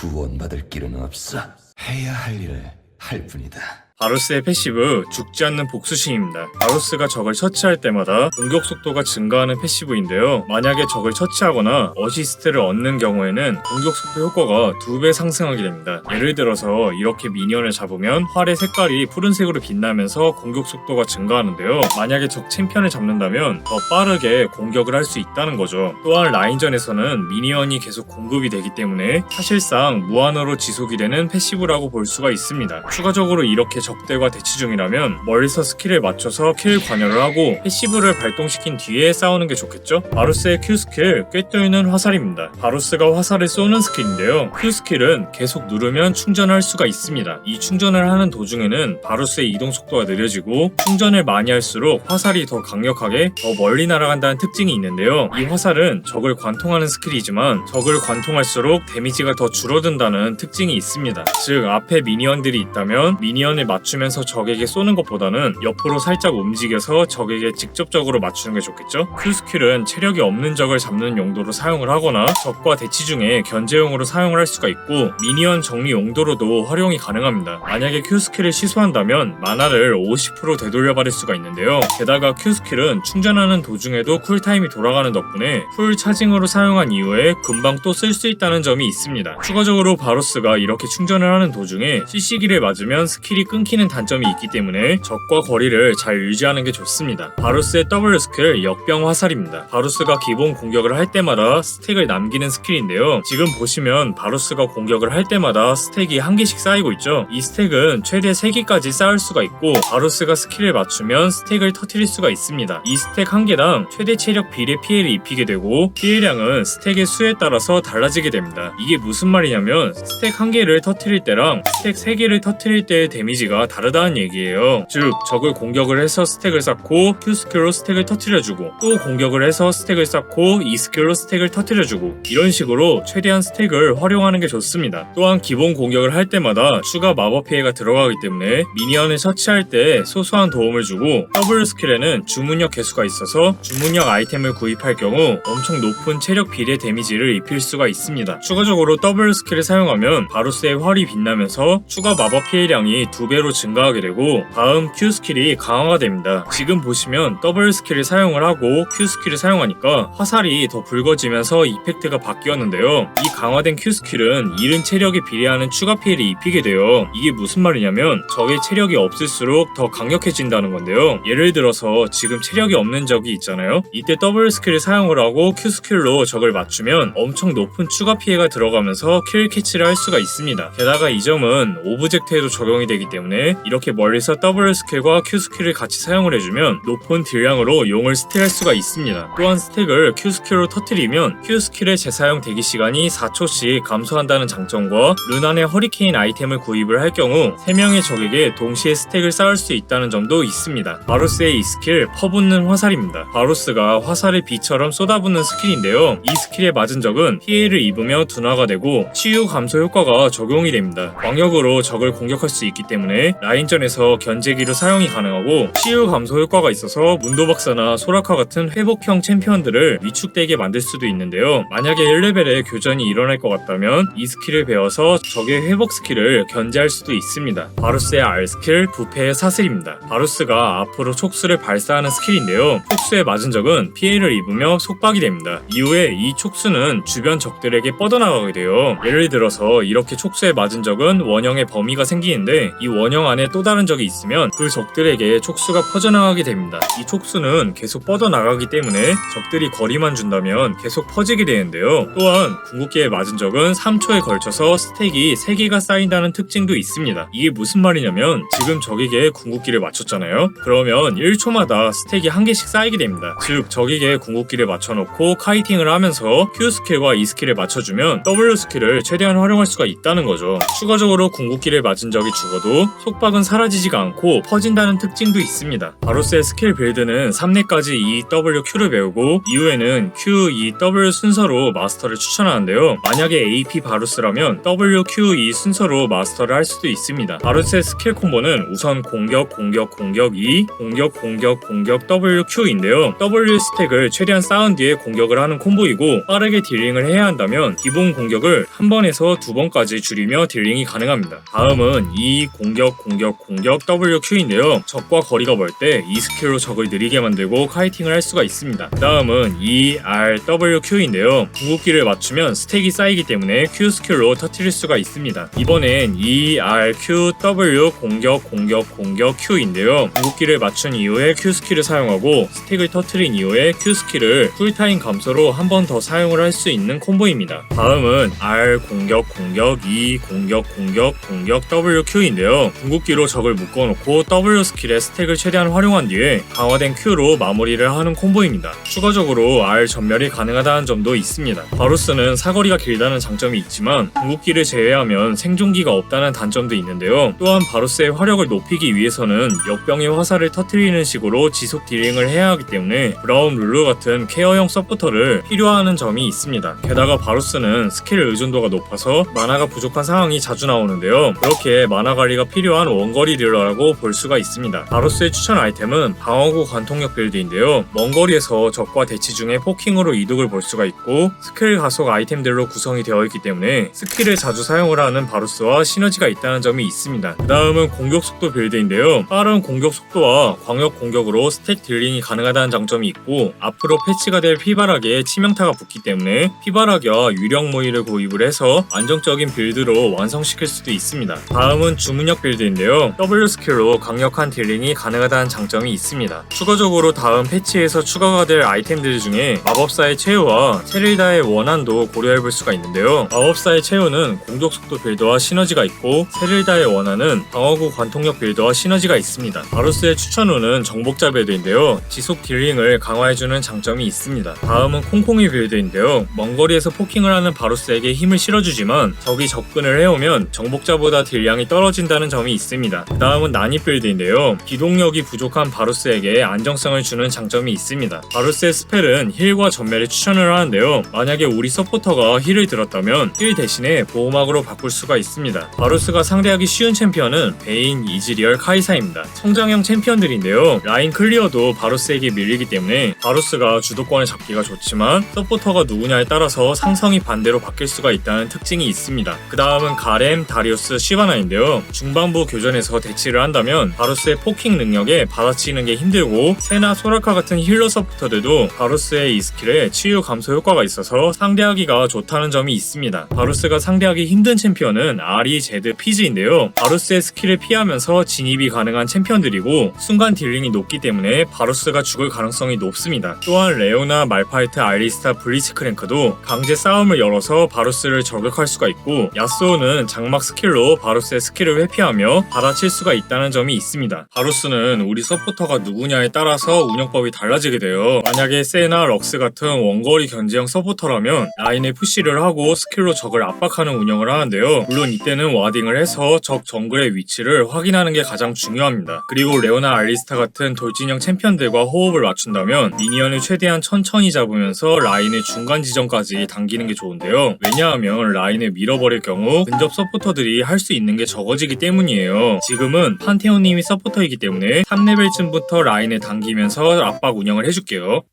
구원받을 길은 없어. 해야 할 일을 할 뿐이다. 바루스의 패시브 죽지 않는 복수신입니다. 바루스가 적을 처치할 때마다 공격 속도가 증가하는 패시브인데요. 만약에 적을 처치하거나 어시스트를 얻는 경우에는 공격 속도 효과가 2배 상승하게 됩니다. 예를 들어서 이렇게 미니언을 잡으면 활의 색깔이 푸른색으로 빛나면서 공격 속도가 증가하는데요. 만약에 적 챔피언을 잡는다면 더 빠르게 공격을 할 수 있다는 거죠. 또한 라인전에서는 미니언이 계속 공급이 되기 때문에 사실상 무한으로 지속이 되는 패시브라고 볼 수가 있습니다. 추가적으로 이렇게 적들과 대치 중이라면 멀리서 스킬을 맞춰서 킬 관여를 하고 패시브를 발동시킨 뒤에 싸우는 게 좋겠죠? 바루스의 Q 스킬 꿰뚫는 화살입니다. 바루스가 화살을 쏘는 스킬인데요. Q 스킬은 계속 누르면 충전을 할 수가 있습니다. 이 충전을 하는 도중에는 바루스의 이동 속도가 느려지고 충전을 많이 할수록 화살이 더 강력하게 더 멀리 날아간다는 특징이 있는데요. 이 화살은 적을 관통하는 스킬이지만 적을 관통할수록 데미지가 더 줄어든다는 특징이 있습니다. 즉 앞에 미니언들이 있다면 미니언을 맞추면서 적에게 쏘는 것보다는 옆으로 살짝 움직여서 적에게 직접적으로 맞추는 게 좋겠죠? Q 스킬은 체력이 없는 적을 잡는 용도로 사용을 하거나 적과 대치 중에 견제용으로 사용을 할 수가 있고 미니언 정리 용도로도 활용이 가능합니다. 만약에 Q 스킬을 취소한다면 마나를 50% 되돌려받을 수가 있는데요. 게다가 Q 스킬은 충전하는 도중에도 쿨타임이 돌아가는 덕분에 풀 차징으로 사용한 이후에 금방 또 쓸 수 있다는 점이 있습니다. 추가적으로 바루스가 이렇게 충전을 하는 도중에 CC기를 맞으면 스킬이 끊기는 단점이 있기 때문에 적과 거리를 잘 유지하는 게 좋습니다. 바루스의 W 스킬 역병 화살입니다. 바루스가 기본 공격을 할 때마다 스택을 남기는 스킬인데요. 지금 보시면 바루스가 공격을 할 때마다 스택이 한 개씩 쌓이고 있죠. 이 스택은 최대 3개까지 쌓을 수가 있고 바루스가 스킬을 맞추면 스택을 터뜨릴 수가 있습니다. 이 스택 한 개당 최대 체력 비례 피해를 입히게 되고 피해량은 스택의 수에 따라서 달라지게 됩니다. 이게 무슨 말이냐면 스택 한 개를 터뜨릴 때랑 스택 3개를 터뜨릴 때의 데미지가 다르다는 얘기예요. 즉 적을 공격을 해서 스택을 쌓고 Q 스킬로 스택을 터뜨려주고 또 공격을 해서 스택을 쌓고 이 스킬로 스택을 터뜨려주고 이런 식으로 최대한 스택을 활용하는 게 좋습니다. 또한 기본 공격을 할 때마다 추가 마법 피해가 들어가기 때문에 미니언을 처치할 때 소소한 도움을 주고 W 스킬에는 주문력 개수가 있어서 주문력 아이템을 구입할 경우 엄청 높은 체력 비례 데미지를 입힐 수가 있습니다. 추가적으로 W 스킬을 사용하면 바루스의 활이 빛나면서 추가 마법 피해량이 2배로 증가하게 되고 다음 Q 스킬이 강화가 됩니다. 지금 보시면 W 스킬을 사용을 하고 Q 스킬을 사용하니까 화살이 더 붉어지면서 이펙트가 바뀌었는데요. 이 강화된 Q 스킬은 잃은 체력에 비례하는 추가 피해를 입히게 돼요. 이게 무슨 말이냐면 적의 체력이 없을수록 더 강력해진다는 건데요. 예를 들어서 지금 체력이 없는 적이 있잖아요. 이때 W 스킬을 사용을 하고 Q 스킬로 적을 맞추면 엄청 높은 추가 피해가 들어가면서 킬 캐치를 할 수가 있습니다. 게다가 이 점은 오브젝트에도 적용이 되기 때문에 이렇게 멀리서 W 스킬과 Q 스킬을 같이 사용을 해주면 높은 딜량으로 용을 스택할 수가 있습니다. 또한 스택을 Q 스킬로 터뜨리면 Q 스킬의 재사용 대기 시간이 4초씩 감소한다는 장점과 르난의 허리케인 아이템을 구입을 할 경우 3명의 적에게 동시에 스택을 쌓을 수 있다는 점도 있습니다. 바루스의 이 스킬 퍼붓는 화살입니다. 바루스가 화살을 비처럼 쏟아붓는 스킬인데요. 이 스킬에 맞은 적은 피해를 입으며 둔화가 되고 치유 감소 효과가 적용이 됩니다. 광역으로 적을 공격할 수 있기 때문에 라인전에서 견제기로 사용이 가능하고 치유 감소 효과가 있어서 문도박사나 소라카 같은 회복형 챔피언들을 위축되게 만들 수도 있는데요. 만약에 1레벨에 교전이 일어날 것 같다면 이 스킬을 배워서 적의 회복 스킬을 견제할 수도 있습니다. 바루스의 R 스킬 부패의 사슬입니다. 바루스가 앞으로 촉수를 발사하는 스킬인데요. 촉수에 맞은 적은 피해를 입으며 속박이 됩니다. 이후에 이 촉수는 주변 적들에게 뻗어나가게 돼요. 예를 들어서 이렇게 촉수에 맞은 적은 원형의 범위가 생기는데 이 원형 안에 또 다른 적이 있으면 그 적들에게 촉수가 퍼져나가게 됩니다. 이 촉수는 계속 뻗어나가기 때문에 적들이 거리만 준다면 계속 퍼지게 되는데요. 또한 궁극기에 맞은 적은 3초에 걸쳐서 스택이 3개가 쌓인다는 특징도 있습니다. 이게 무슨 말이냐면 지금 적에게 궁극기를 맞췄잖아요. 그러면 1초마다 스택이 1개씩 쌓이게 됩니다. 즉 적에게 궁극기를 맞춰놓고 카이팅을 하면서 Q 스킬과 E 스킬을 맞춰주면 W 스킬을 최대한 활용할 수가 있다는 거죠. 추가적으로 궁극기를 맞은 적이 죽어도 속박은 사라지지가 않고 퍼진다는 특징도 있습니다. 바로스의 스킬 빌드는 3렙까지 E, W, Q를 배우고 이후에는 Q, E, W 순서로 마스터를 추천하는데요. 만약에 AP 바루스라면 W, Q, E 순서로 마스터를 할 수도 있습니다. 바루스의 스킬 콤보는 우선 공격, 공격, 공격, E, 공격, 공격, 공격, W, Q인데요. W 스택을 최대한 쌓은 뒤에 공격을 하는 콤보이고 빠르게 딜링을 해야 한다면 기본 공격을 한 번에서 두 번까지 줄이며 딜링이 가능합니다. 다음은 E, 공격, 공격, 공격, W, Q인데요. 적과 거리가 멀 때 이 스킬로 적을 느리게 만들고 카이팅을 할 수가 있습니다. 다음은 E, R, W, Q인데요. 궁극기를 맞추면 스택이 쌓이기 때문에 Q 스킬로 터뜨릴 수가 있습니다. 이번엔 E, R, Q, W, 공격, 공격, 공격, Q인데요. 궁극기를 맞춘 이후에 Q 스킬을 사용하고 스택을 터뜨린 이후에 Q 스킬을 쿨타임 감소로 한 번 더 사용을 할 수 있는 콤보입니다. 다음은 R, 공격, 공격, E, 공격, 공격, 공격, W, Q인데요. 궁극기로 적을 묶어놓고 W 스킬의 스택을 최대한 활용한 뒤에 강화된 Q로 마무리를 하는 콤보입니다. 추가적으로 R 전멸이 가능하다는 점도 있습니다. 바루스는 사거리가 길다는 장점이 있지만 궁극기를 제외하면 생존기가 없다는 단점도 있는데요. 또한 바루스의 화력을 높이기 위해서는 역병의 화살을 터뜨리는 식으로 지속 딜링을 해야 하기 때문에 브라운 룰루 같은 케어형 서포터를 필요하는 점이 있습니다. 게다가 바루스는 스킬 의존도가 높아서 마나가 부족한 상황이 자주 나오는데요. 그렇게 마나 관리가 필요한 원거리 딜러라고 볼 수가 있습니다. 바루스의 추천 아이템은 방어구 관통력 빌드인데요. 먼 거리에서 적과 대치 중에 포킹으로 이득을 볼 수가 있고 스킬 가속 아이템들로 구성이 되어 있기 때문에 스킬을 자주 사용을 하는 바루스와 시너지가 있다는 점이 있습니다. 그 다음은 공격 속도 빌드인데요. 빠른 공격 속도와 광역 공격으로 스택 딜링이 가능하다는 장점이 있고 앞으로 패치가 될 피바라기에 치명타가 붙기 때문에 피바라기와 유령 모이를 구입을 해서 안정적인 빌드로 완성시킬 수도 있습니다. 다음은 주문력 빌드인데요. W 스킬로 강력한 딜링이 가능하다는 장점이 있습니다. 추가적으로 다음 패치에서 추가가 될 아이템들 중에 마법사의 최후와 세릴다의 원한도 고려해볼 수가 있는데요. 마법사의 최후는 공격 속도 빌드와 시너지가 있고 세릴다의 원한은 방어구 관통력 빌드와 시너지가 있습니다. 바루스의 추천후는 정복자 빌드인데요. 지속 딜링을 강화해주는 장점이 있습니다. 다음은 콩콩이 빌드인데요. 먼 거리에서 포킹을 하는 바루스에게 힘을 실어주지만 적이 접근을 해오면 정복자보다 딜량이 떨어진다는 점이 있습니다. 그 다음은 난입 빌드인데요. 기동력이 부족한 바루스에게 안정성을 주는 장점이 있습니다. 바루스의 스펠은 힐과 전멸에 추천을 하는데요. 만약에 우리 서포터가 힐을 들었다면 힐 대신에 보호막으로 바꿀 수가 있습니다. 바루스가 상대하기 쉬운 챔피언은 베인, 이즈리얼, 카이사입니다. 성장형 챔피언들인데요. 라인 클리어도 바루스에게 밀리기 때문에 바루스가 주도권을 잡기가 좋지만 서포터가 누구냐에 따라서 상성이 반대로 바뀔 수가 있다는 특징이 있습니다. 그 다음은 가렘, 다리우스, 시바나인데요. 중반부 교전에서 대치를 한다면 바루스의 포킹 능력에 받아치는 게 힘들고 세나, 소라카 같은 힐러 서포터들도 바루스의 이 스킬에 치유 감소 효과가 있어서 상대하기가 좋다는 점이 있습니다. 바루스가 상대하기 힘든 챔피언은 아리, 제드, 피즈인데요. 바루스의 스킬을 피하면서 진입이 가능한 챔피언들이고 순간 딜링이 높기 때문에 바루스가 죽을 가능성이 높습니다. 또한 레오나, 말파이트, 알리스타, 블리츠크랭크도 강제 싸움을 열어서 바루스를 저격할 수가 있고 야스오는 장막 스킬로 바루스의 스킬을 회피하며 받아칠 수가 있다는 점이 있습니다. 바루스는 우리 서포터가 누구냐에 따라서 운영법이 달라지게 돼요. 만약에 세나, 럭스 같은 원거리 견제형 서포터라면 라인에 푸시를 하고 스킬로 적을 압박하는 운영을 하는데요. 물론 이때는 와딩을 해서 적 정글의 위치를 확인하는 게 가장 중요합니다. 그리고 레오나, 알리스타 같은 돌진형 챔피언들과 호흡을 맞춘다면 미니언을 최대한 천천히 잡으면서 라인의 중간 지점까지 당기는 게 좋은데요. 왜냐하면 라인을 밀어버릴 경우 근접 서포터들이 할 수 있는 게 적어지기 때문이에요. 지금은 판테온님이 서포터이기 때문에 3레벨쯤부터 라인을 당기면서 압박 운영을 해줄게요.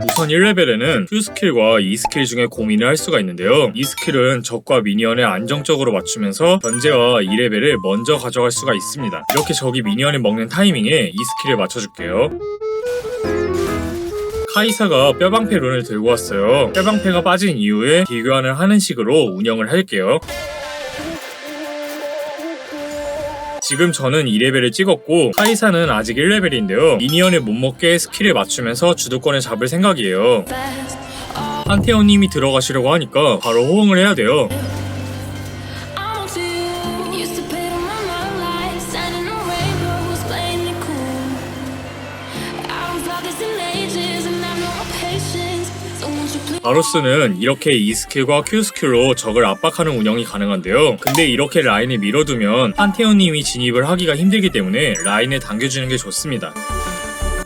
우선 1레벨에는 Q 스킬과 E 스킬 중에 고민을 할 수가 있는데요. 이 스킬은 적과 미니언을 안정적으로 맞추면서 견제와 2레벨을 먼저 가져갈 수가 있습니다. 이렇게 적이 미니언을 먹는 타이밍에 이 스킬을 맞춰줄게요. 카이사가 뼈방패 룬을 들고 왔어요. 뼈방패가 빠진 이후에 딜교환을 하는 식으로 운영을 할게요. 지금 저는 2레벨을 찍었고 카이사는 아직 1레벨인데요. 미니언을 못 먹게 스킬을 맞추면서 주도권을 잡을 생각이에요. 판테온님이 들어가시려고 하니까 바로 호응을 해야 돼요. 바로스는 이렇게 E 스킬과 Q 스킬로 적을 압박하는 운영이 가능한데요. 근데 이렇게 라인을 밀어두면 판테온님이 진입을 하기가 힘들기 때문에 라인을 당겨주는 게 좋습니다.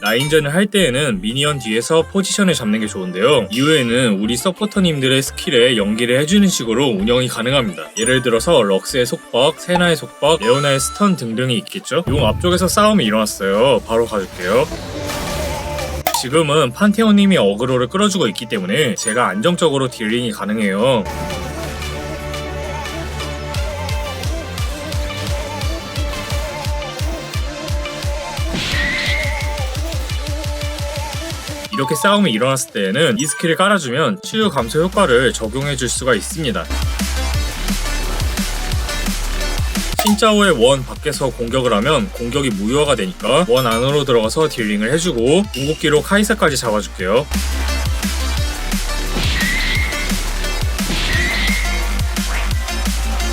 라인전을 할 때에는 미니언 뒤에서 포지션을 잡는 게 좋은데요. 이후에는 우리 서포터님들의 스킬에 연기를 해주는 식으로 운영이 가능합니다. 예를 들어서 럭스의 속박, 세나의 속박, 레오나의 스턴 등등이 있겠죠. 용 앞쪽에서 싸움이 일어났어요. 바로 가줄게요. 지금은 판테온님이 어그로를 끌어주고 있기 때문에 제가 안정적으로 딜링이 가능해요. 이렇게 싸움이 일어났을 때에는 이 스킬을 깔아주면 치유 감소 효과를 적용해줄 수가 있습니다. 신짜오의 원 밖에서 공격을 하면 공격이 무효화가 되니까 원 안으로 들어가서 딜링을 해주고 궁극기로 카이사까지 잡아줄게요.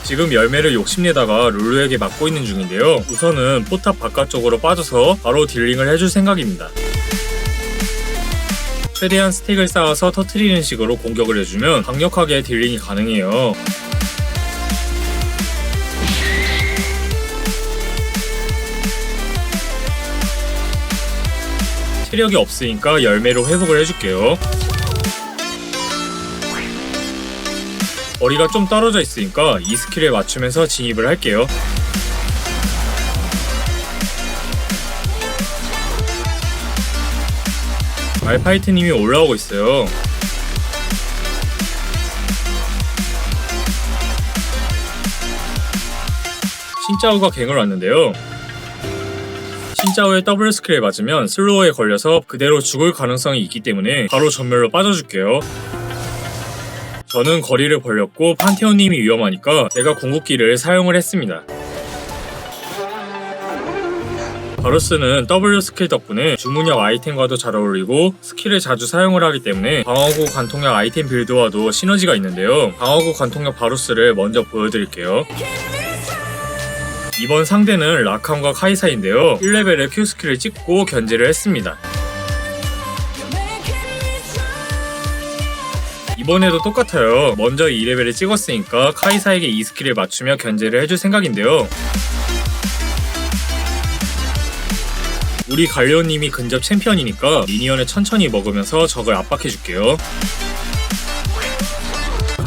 지금 열매를 욕심내다가 룰루에게 맞고 있는 중인데요. 우선은 포탑 바깥쪽으로 빠져서 바로 딜링을 해줄 생각입니다. 최대한 스택을 쌓아서 터트리는 식으로 공격을 해주면 강력하게 딜링이 가능해요. 체력이 없으니까 열매로 회복을 해줄게요. 거리가 좀 떨어져 있으니까 이 스킬에 맞추면서 진입을 할게요. 말파이트님이 올라오고 있어요. 신짜오가 갱을 왔는데요. 신짜오의 더블 스킬에 맞으면 슬로우에 걸려서 그대로 죽을 가능성이 있기 때문에 바로 전멸로 빠져줄게요. 저는 거리를 벌렸고 판테온님이 위험하니까 제가 궁극기를 사용을 했습니다. 바로스는 W 스킬 덕분에 주문력 아이템과도 잘 어울리고 스킬을 자주 사용을 하기 때문에 방어구 관통력 아이템 빌드와도 시너지가 있는데요. 방어구 관통력 바로스를 먼저 보여드릴게요. 이번 상대는 라칸과 카이사인데요. 1레벨의 Q 스킬을 찍고 견제를 했습니다. 이번에도 똑같아요. 먼저 2레벨을 찍었으니까 카이사에게 이 스킬을 맞추며 견제를 해줄 생각인데요. 우리 갈리오님이 근접 챔피언이니까 미니언을 천천히 먹으면서 적을 압박해줄게요.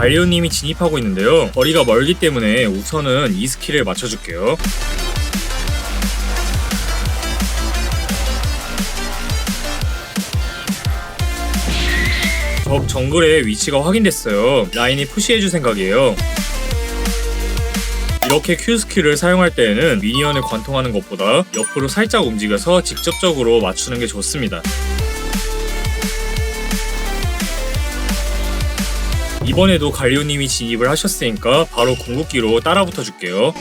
갈리오님이 진입하고 있는데요. 거리가 멀기 때문에 우선은 이 스킬을 맞춰줄게요. 적 정글의 위치가 확인됐어요. 라인이 푸시해줄 생각이에요. 이렇게 Q 스킬을 사용할 때에는 미니언을 관통하는 것보다 옆으로 살짝 움직여서 직접적으로 맞추는 게 좋습니다. 이번에도 갈리오님이 진입을 하셨으니까 바로 궁극기로 따라붙어 줄게요.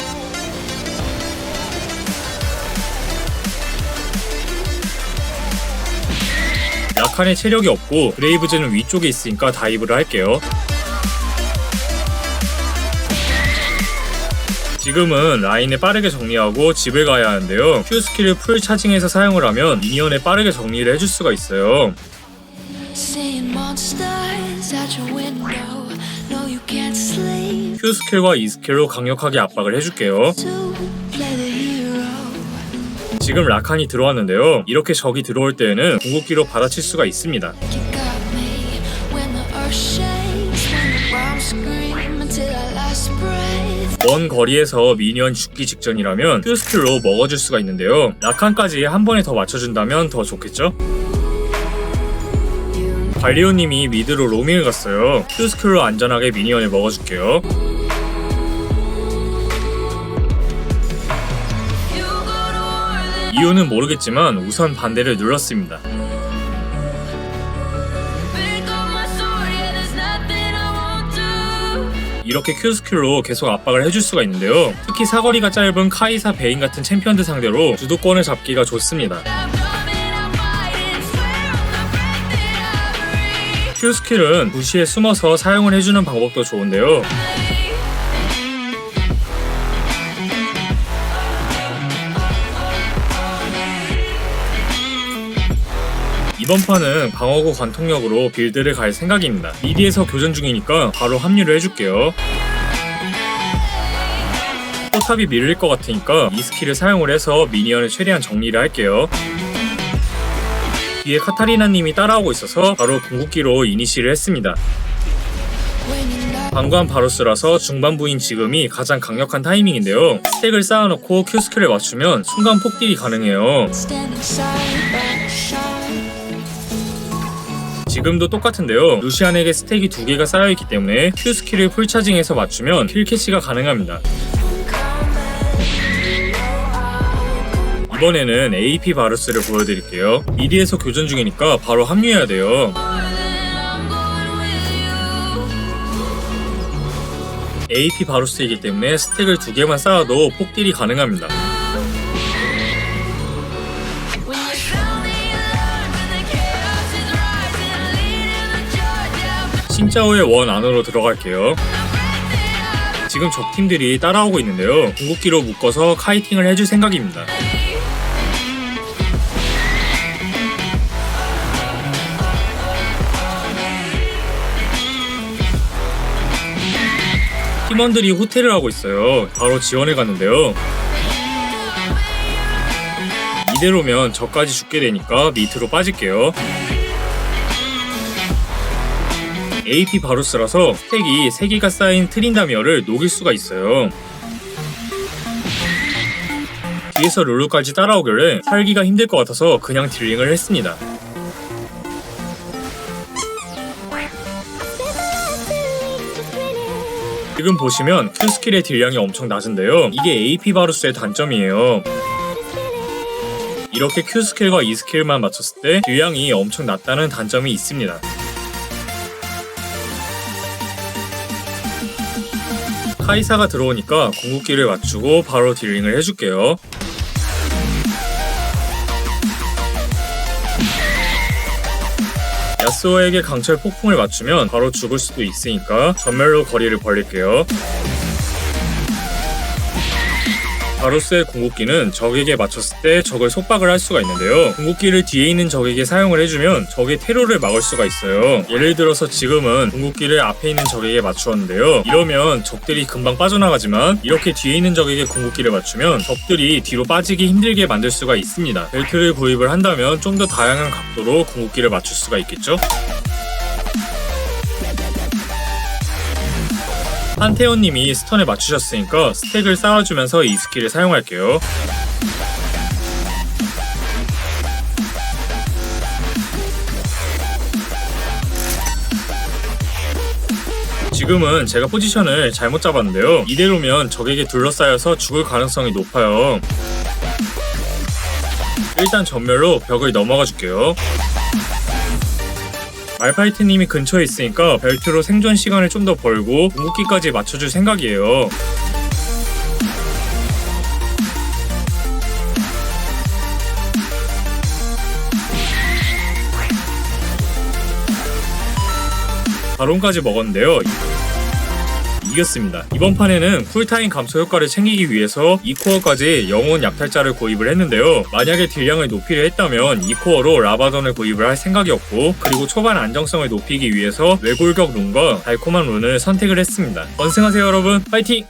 라칸의 체력이 없고 브레이브즈는 위쪽에 있으니까 다이브를 할게요. 지금은 라인을 빠르게 정리하고 집을 가야 하는데요. Q 스킬을 풀 차징해서 사용을 하면 미니언을 빠르게 정리를 해줄 수가 있어요. Q 스킬과 E 스킬로 강력하게 압박을 해줄게요. 지금 라칸이 들어왔는데요. 이렇게 적이 들어올 때에는 궁극기로 받아칠 수가 있습니다. 먼 거리에서 미니언 죽기 직전이라면 Q 스킬로 먹어줄 수가 있는데요. 라칸까지 한 번에 더 맞춰준다면 더 좋겠죠? 갈리오님이 미드로 로밍을 갔어요. Q 스킬로 안전하게 미니언을 먹어줄게요. 이유는 모르겠지만 우선 반대를 눌렀습니다. 이렇게 Q 스킬로 계속 압박을 해줄 수가 있는데요. 특히 사거리가 짧은 카이사, 베인 같은 챔피언들 상대로 주도권을 잡기가 좋습니다. Q 스킬은 부시에 숨어서 사용을 해주는 방법도 좋은데요. 이번 판은 방어구 관통력으로 빌드를 갈 생각입니다. 미디에서 교전 중이니까 바로 합류를 해줄게요. 포탑이 밀릴 것 같으니까 이 스킬을 사용을 해서 미니언을 최대한 정리를 할게요. 뒤에 카타리나님이 따라오고 있어서 바로 궁극기로 이니시를 했습니다. 방관 바루스라서 중반부인 지금이 가장 강력한 타이밍인데요. 스택을 쌓아놓고 Q스킬을 맞추면 순간 폭딜이 가능해요. 지금도 똑같은데요. 루시안에게 스택이 2개가 쌓여있기 때문에 Q스킬을 풀차징해서 맞추면 킬캐치가 가능합니다. 이번에는 AP 바루스를 보여드릴게요. 미디에서 교전 중이니까 바로 합류해야 돼요. AP 바루스이기 때문에 스택을 2개만 쌓아도 폭딜이 가능합니다. 신짜오의 원 안으로 들어갈게요. 지금 적팀들이 따라오고 있는데요. 궁극기로 묶어서 카이팅을 해줄 생각입니다. 팀원들이 호텔을 하고 있어요. 바로 지원을 갔는데요. 이대로면 저까지 죽게 되니까 밑으로 빠질게요. AP 바루스라서 스택이 3개가 쌓인 트린다미어를 녹일 수가 있어요. 뒤에서 룰루까지 따라오길래 살기가 힘들 것 같아서 그냥 딜링을 했습니다. 지금 보시면 Q스킬의 딜량이 엄청 낮은데요. 이게 AP 바루스의 단점이에요. 이렇게 Q스킬과 E스킬만 맞췄을 때 딜량이 엄청 낮다는 단점이 있습니다. 카이사가 들어오니까 궁극기를 맞추고 바로 딜링을 해줄게요. 야스오에게 강철 폭풍을 맞추면 바로 죽을 수도 있으니까 전멸로 거리를 벌릴게요. 바루스의 궁극기는 적에게 맞췄을 때 적을 속박을 할 수가 있는데요. 궁극기를 뒤에 있는 적에게 사용을 해주면 적의 테러를 막을 수가 있어요. 예를 들어서 지금은 궁극기를 앞에 있는 적에게 맞추었는데요. 이러면 적들이 금방 빠져나가지만 이렇게 뒤에 있는 적에게 궁극기를 맞추면 적들이 뒤로 빠지기 힘들게 만들 수가 있습니다. 벨트를 구입을 한다면 좀 더 다양한 각도로 궁극기를 맞출 수가 있겠죠? 한태원님이 스턴을 맞추셨으니까 스택을 쌓아주면서 이 스킬을 사용할게요. 지금은 제가 포지션을 잘못 잡았는데요. 이대로면 적에게 둘러싸여서 죽을 가능성이 높아요. 일단 전멸로 벽을 넘어가 줄게요. 말파이트님이 근처에 있으니까 벨트로 생존 시간을 좀 더 벌고 궁극기까지 맞춰줄 생각이에요. 바론까지 먹었는데요. 이겼습니다. 이번 판에는 쿨타임 감소 효과를 챙기기 위해서 2코어까지 영혼 약탈자를 구입을 했는데요. 만약에 딜량을 높이려 했다면 2코어로 라바던을 구입을 할 생각이었고, 그리고 초반 안정성을 높이기 위해서 외골격 룬과 달콤한 룬을 선택을 했습니다. 원승하세요 여러분. 파이팅!